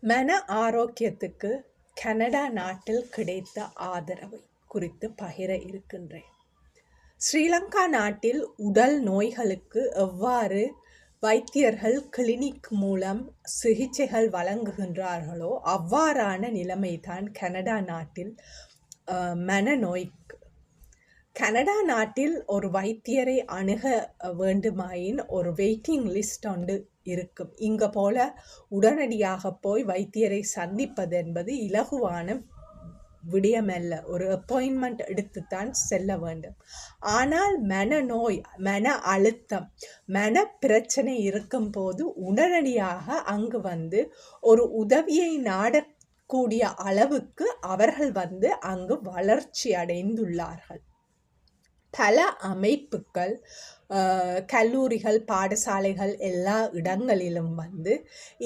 மன ஆரோக்கியத்துக்கு கனடா நாட்டில் கிடைத்த ஆதரவை குறித்து பகிர இருக்கின்றேன். ஸ்ரீலங்கா நாட்டில் உடல் நோய்களுக்கு எவ்வாறு வைத்தியர்கள் கிளினிக் மூலம் சிகிச்சைகள் வழங்குகின்றார்களோ அவ்வாறான நிலைமைதான் கனடா நாட்டில் மனநோய்க்கு. கனடா நாட்டில் ஒரு வைத்தியரை அணுக வேண்டுமாயின் ஒரு வெயிட்டிங் லிஸ்ட் ஒன்று இருக்கும். இங்கே போல உடனடியாக போய் வைத்தியரை சந்திப்பது என்பது இலகுவான விடயமல்ல. ஒரு அப்பாயின்மெண்ட் எடுத்துத்தான் செல்ல வேண்டும். ஆனால் மனநோய், மன அழுத்தம், மன பிரச்சனை இருக்கும் போது உடனடியாக அங்கு ஒரு உதவியை நாடக்கூடிய அளவுக்கு அவர்கள் அங்கு வளர்ச்சி அடைந்துள்ளார்கள். பல அமைப்புகள், கல்லூரிகள், பாடசாலைகள் எல்லா இடங்களிலும்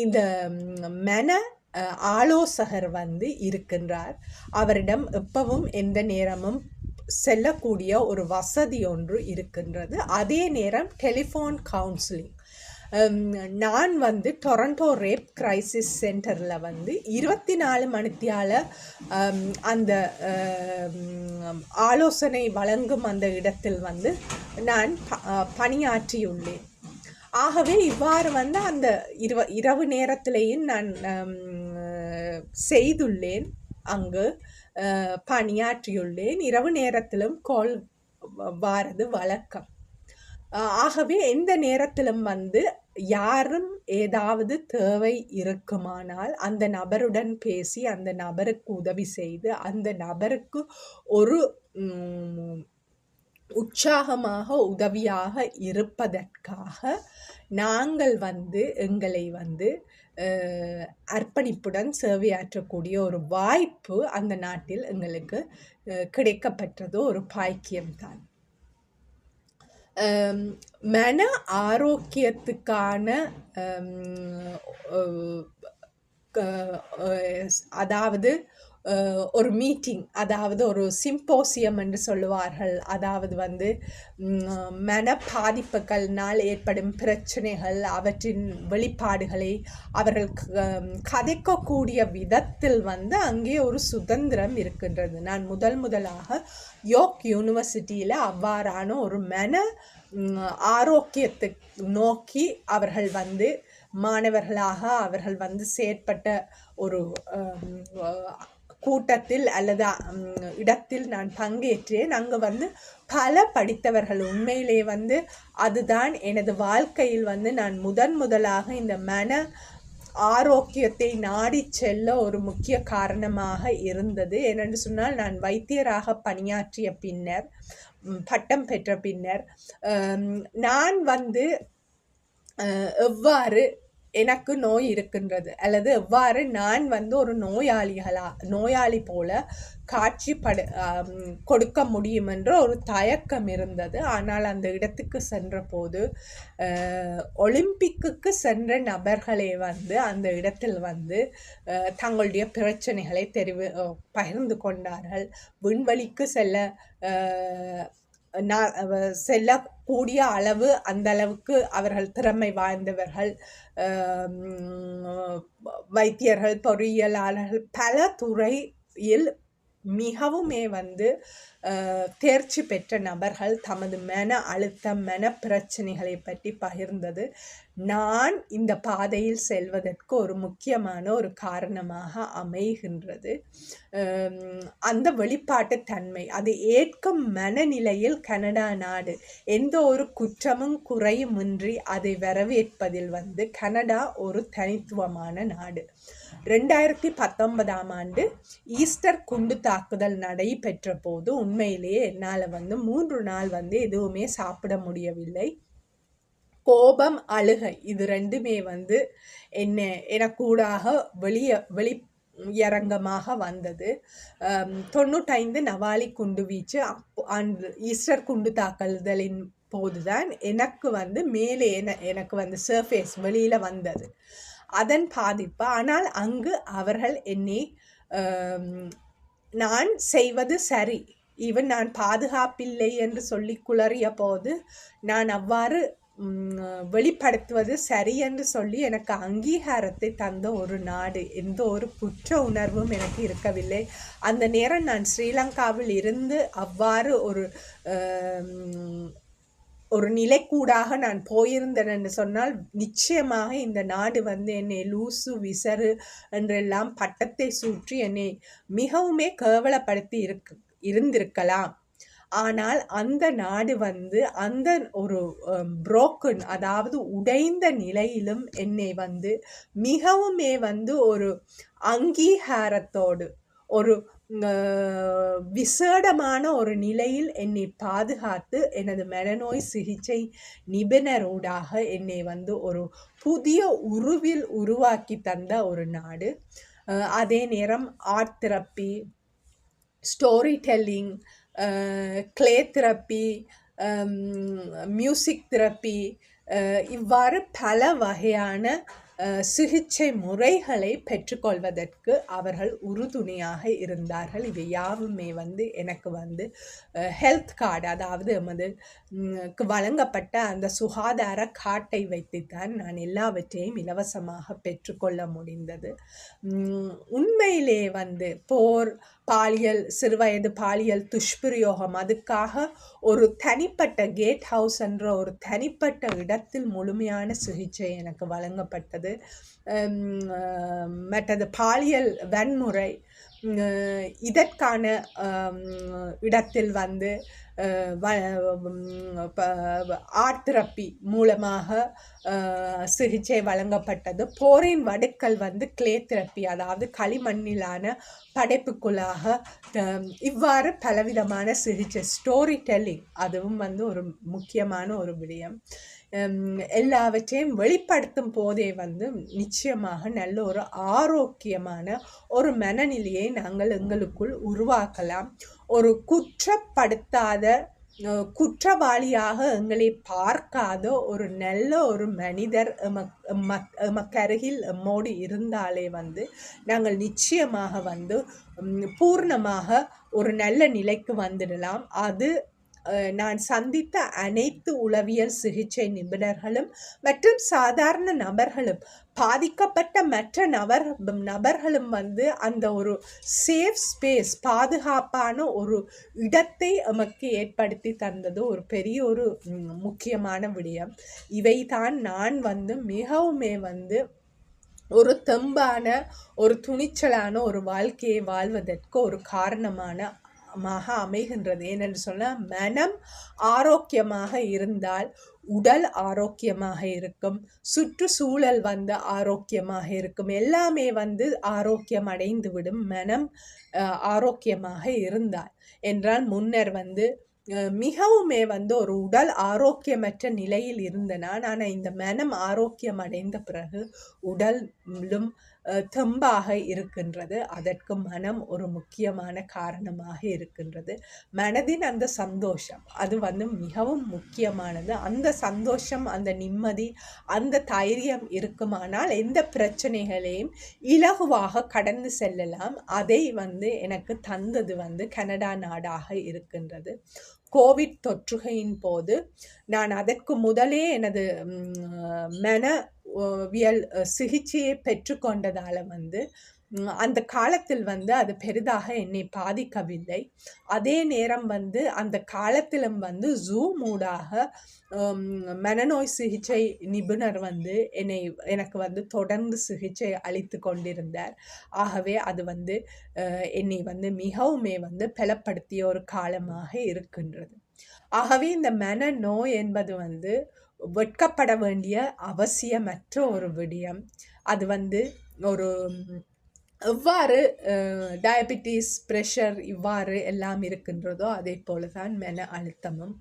இந்த மன ஆலோசகர் இருக்கின்றார். அவரிடம் எப்பவும் எந்த நேரமும் செல்லக்கூடிய ஒரு வசதி ஒன்று இருக்கின்றது. அதே நேரம் டெலிஃபோன் கவுன்சிலிங். நான் டொரண்டோ ரேப் கிரைசிஸ் சென்டரில் 24 மணித்தியால அந்த ஆலோசனை வழங்கும் அந்த இடத்தில் நான் பணியாற்றியுள்ளேன். ஆகவே இவ்வாறு அந்த இரவு நேரத்திலேயும் நான் செய்துள்ளேன். அங்கு பணியாற்றியுள்ளேன். இரவு நேரத்திலும் கால் வாரது வழக்கம். ஆகவே எந்த நேரத்திலும் யாரும் ஏதாவது தேவை இருக்குமானால் அந்த நபருடன் பேசி அந்த நபருக்கு உதவி செய்து அந்த நபருக்கு ஒரு உற்சாகமாக உதவியாக இருப்பதற்காக நாங்கள் எங்களை அர்ப்பணிப்புடன் சேவையாற்றக்கூடிய ஒரு வாய்ப்பு அந்த நாட்டில் எங்களுக்கு கிடைக்கப்பெற்றது ஒரு பாக்கியம்தான். மன ஆரோக்கியத்துக்கான அதாவது ஒரு மீட்டிங், அதாவது ஒரு சிம்போசியம் என்று சொல்லுவார்கள். அதாவது மன பாதிப்புகள்னால் ஏற்படும் பிரச்சனைகள், அவற்றின் வெளிப்பாடுகளை அவர்கள் கதைக்கக்கூடிய விதத்தில் அங்கே ஒரு சுதந்திரம் இருக்கின்றது. நான் முதலாக யோர்க் யூனிவர்சிட்டியில் அவ்வாறான ஒரு மன ஆரோக்கியத்தை நோக்கி அவர்கள் மாணவர்களாக அவர்கள் செயற்பட்ட ஒரு கூட்டத்தில் அல்லது இடத்தில் நான் பங்கேற்றேன். அங்கு பல படித்தவர்கள் உண்மையிலே அதுதான் எனது வாழ்க்கையில் நான் முதலாக இந்த மன ஆரோக்கியத்தை நாடி செல்ல ஒரு முக்கிய காரணமாக இருந்தது. ஏனென்று சொன்னால், நான் வைத்தியராக பணியாற்றிய பின்னர், பட்டம் பெற்ற பின்னர் நான் எவ்வாறு எனக்கு நோய் இருக்கின்றது அல்லது எவ்வாறு நான் ஒரு நோயாளி போல கொடுக்க முடியும் என்ற ஒரு தயக்கம் இருந்தது. ஆனால் அந்த இடத்துக்கு சென்ற போது ஒலிம்பிக்கு சென்ற நபர்களே அந்த இடத்தில் தங்களுடைய பிரச்சனைகளை பகிர்ந்து கொண்டார்கள். விண்வெளிக்கு செல்லக்கூடிய அளவு, அந்த அளவுக்கு அவர்கள் திறமை வாய்ந்தவர்கள், வைத்தியர்கள், பொறியியலாளர்கள், பல துறையில் மிகவுமே தேர்ச்சி பெற்ற நபர்கள் தமது மன அழுத்தம், மன பிரச்சனைகளை பற்றி பகிர்ந்தது நான் இந்த பாதையில் செல்வதற்கு ஒரு முக்கியமான ஒரு காரணமாக அமைகின்றது. அந்த வெளிப்பாட்டு தன்மை, அது ஏற்கும் மனநிலையில் கனடா நாடு எந்த ஒரு குற்றமும் குறையுமின்றி அதை வரவேற்பதில் கனடா ஒரு தனித்துவமான நாடு. 2019 ஆண்டு ஈஸ்டர் குண்டு தாக்குதல் நடைபெற்ற போது உண்மையிலேயே என்னால் 3 நாள் எதுவுமே சாப்பிட முடியவில்லை. கோபம், அழுகை, இது ரெண்டுமே எனக்கூடாக வெளியரங்கமாக வந்தது. 95 நவாலி குண்டு வீச்சு ஈஸ்டர் குண்டு தாக்குதலின் போதுதான் எனக்கு மேலே எனக்கு சர்ஃபேஸ் வெளியில் வந்தது அதன் பாதிப்பு. ஆனால் அங்கு அவர்கள் என்னை நான் செய்வது சரி, ஈவன் நான் பாதுகாப்பில்லை என்று சொல்லி குளறிய போது நான் அவ்வாறு வெளிப்படுத்துவது சரி என்று சொல்லி எனக்கு அங்கீகாரத்தை தந்த ஒரு நாடு. எந்த ஒரு குற்ற உணர்வும் எனக்கு இருக்கவில்லை. அந்த நேரம் நான் ஸ்ரீலங்காவில் இருந்து அவ்வாறு ஒரு நிலைக்கூடாக நான் போயிருந்தேன் என்று சொன்னால் நிச்சயமாக இந்த நாடு வந்து என்னை லூசு விசரு என்றெல்லாம் பட்டத்தை சூற்றி என்னை மிகவுமே கேவலப்படுத்தி இருந்திருக்கலாம். ஆனால் அந்த நாடு வந்து அந்த ஒரு புரோக்கன், அதாவது உடைந்த நிலையிலும் என்னை வந்து மிகவுமே வந்து ஒரு அங்கீகாரத்தோடு ஒரு விசேடமான ஒரு நிலையில் என்னை பாதுகாத்து எனது மனநோய் சிகிச்சை நிபுணரோடாக என்னை வந்து ஒரு புதிய உருவில் உருவாக்கி தந்த ஒரு நாடு. அதே நேரம் art therapy, story telling, clay therapy, music therapy, இவ்வாறு பல வகையான சிகிச்சை முறைகளை பெற்றுக்கொள்வதற்கு அவர்கள் உறுதுணையாக இருந்தார்கள். இவை யாவுமே வந்து எனக்கு வந்து ஹெல்த் கார்டு, அதாவது எமது வழங்கப்பட்ட அந்த சுகாதார கார்டை வைத்துத்தான் நான் எல்லாவற்றையும் இலவசமாக பெற்றுக்கொள்ள முடிந்தது. உண்மையிலே வந்து போர், பாலியல், சிறுவயது பாலியல் துஷ்பிரயோகம், அதுக்காக ஒரு தனிப்பட்ட கேட் ஹவுஸ் என்ற ஒரு தனிப்பட்ட இடத்தில் முழுமையான சிகிச்சை எனக்கு வழங்கப்பட்டது. மற்றது பாலியல் வன்முறை, இதற்கான இடத்தில் வந்து ஆர்ட் தெரப்பி மூலமாக சிகிச்சை வழங்கப்பட்டது. போரின் வடுக்கள் வந்து கிளே தெரப்பி, அதாவது களிமண்ணிலான படைப்புக்குள்ளாக இவ்வாறு பலவிதமான சிகிச்சை. ஸ்டோரி டெல்லிங், அதுவும் வந்து ஒரு முக்கியமான ஒரு விடயம். எல்லாவற்றையும் வெளிப்படுத்தும் போதே வந்து நிச்சயமாக நல்ல ஒரு ஆரோக்கியமான ஒரு மனநிலையை நாங்கள் எங்களுக்குள் உருவாக்கலாம். ஒரு குற்றப்படுத்தாத, குற்றவாளியாக எங்களை பார்க்காத ஒரு நல்ல ஒரு மனிதர் எமக்கருகில் எம்மோடு இருந்தாலே வந்து நாங்கள் நிச்சயமாக வந்து பூர்ணமாக ஒரு நல்ல நிலைக்கு வந்துடலாம். அது நான் சந்தித்த அனைத்து உளவியல் சிகிச்சை நிபுணர்களும் மற்றும் சாதாரண நபர்களும், பாதிக்கப்பட்ட மற்ற நபர்களும் வந்து அந்த ஒரு சேஃப் ஸ்பேஸ், பாதுகாப்பான ஒரு இடத்தை நமக்கு ஏற்படுத்தி தந்தது ஒரு பெரிய ஒரு முக்கியமான விடயம். இவை தான் நான் வந்து மிகவுமே வந்து ஒரு தெம்பான, ஒரு துணிச்சலான ஒரு வாழ்க்கையை வாழ்வதற்கு ஒரு காரணமாக அமைகின்றது. ஏனென்று சொன்னால், மனம் ஆரோக்கியமாக இருந்தால் உடல் ஆரோக்கியமாக இருக்கும், சுற்றுச்சூழல் வந்து ஆரோக்கியமாக இருக்கும், எல்லாமே வந்து ஆரோக்கியம் அடைந்துவிடும் மனம் ஆரோக்கியமாக இருந்தால். என்றால் முன்னர் வந்து மிகவுமே வந்து ஒரு உடல் ஆரோக்கியமற்ற நிலையில் இருந்த நான், ஆனால் இந்த மனம் ஆரோக்கியம் அடைந்த பிறகு உடலும் தெம்பாக இருக்கின்றது. அதற்கு மனம் ஒரு முக்கியமான காரணமாக இருக்கின்றது. மனதின் அந்த சந்தோஷம், அது வந்து மிகவும் முக்கியமானது. அந்த சந்தோஷம், அந்த நிம்மதி, அந்த தைரியம் இருக்குமானால் எந்த பிரச்சனைகளையும் இலகுவாக கடந்து செல்லலாம். அதை வந்து எனக்கு தந்தது வந்து கனடா நாடாக இருக்கின்றது. கோவிட் தொற்றுகையின் போது நான் அதற்கு முதலே எனது மனவியல் சிகிச்சையை பெற்றுக்கொண்டதால வந்து அந்த காலத்தில் வந்து அது பெரிதாக என்னை பாதிக்கவில்லை. அதே நேரம் வந்து அந்த காலத்திலும் வந்து ஜூம் ஊடாக மனநோய் சிகிச்சை நிபுணர் வந்து எனக்கு வந்து தொடர்ந்து சிகிச்சை அளித்து கொண்டிருந்தார். ஆகவே அது வந்து என்னை வந்து மிகவுமே வந்து பலப்படுத்திய ஒரு காலமாக இருக்கின்றது. ஆகவே இந்த மனநோய் என்பது வந்து வெட்கப்பட வேண்டிய அவசியமற்ற ஒரு விடயம். அது வந்து ஒரு எவ்வாறு டயபிட்டிஸ், ப்ரெஷர் இவ்வாறு எல்லாம் இருக்கின்றதோ அதே போல தான் மன அழுத்தமும்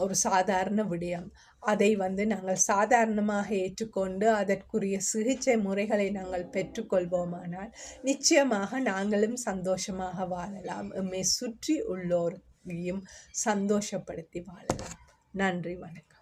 ஒரு சாதாரண விடயம். அதை வந்து நாங்கள் சாதாரணமாக ஏற்றுக்கொண்டு அதற்குரிய சிகிச்சை முறைகளை நாங்கள் பெற்றுக்கொள்வோமானால் நிச்சயமாக நாங்களும் சந்தோஷமாக வாழலாம். எம்மை சுற்றி உள்ளோரையும் சந்தோஷப்படுத்தி வாழலாம். நன்றி, வணக்கம்.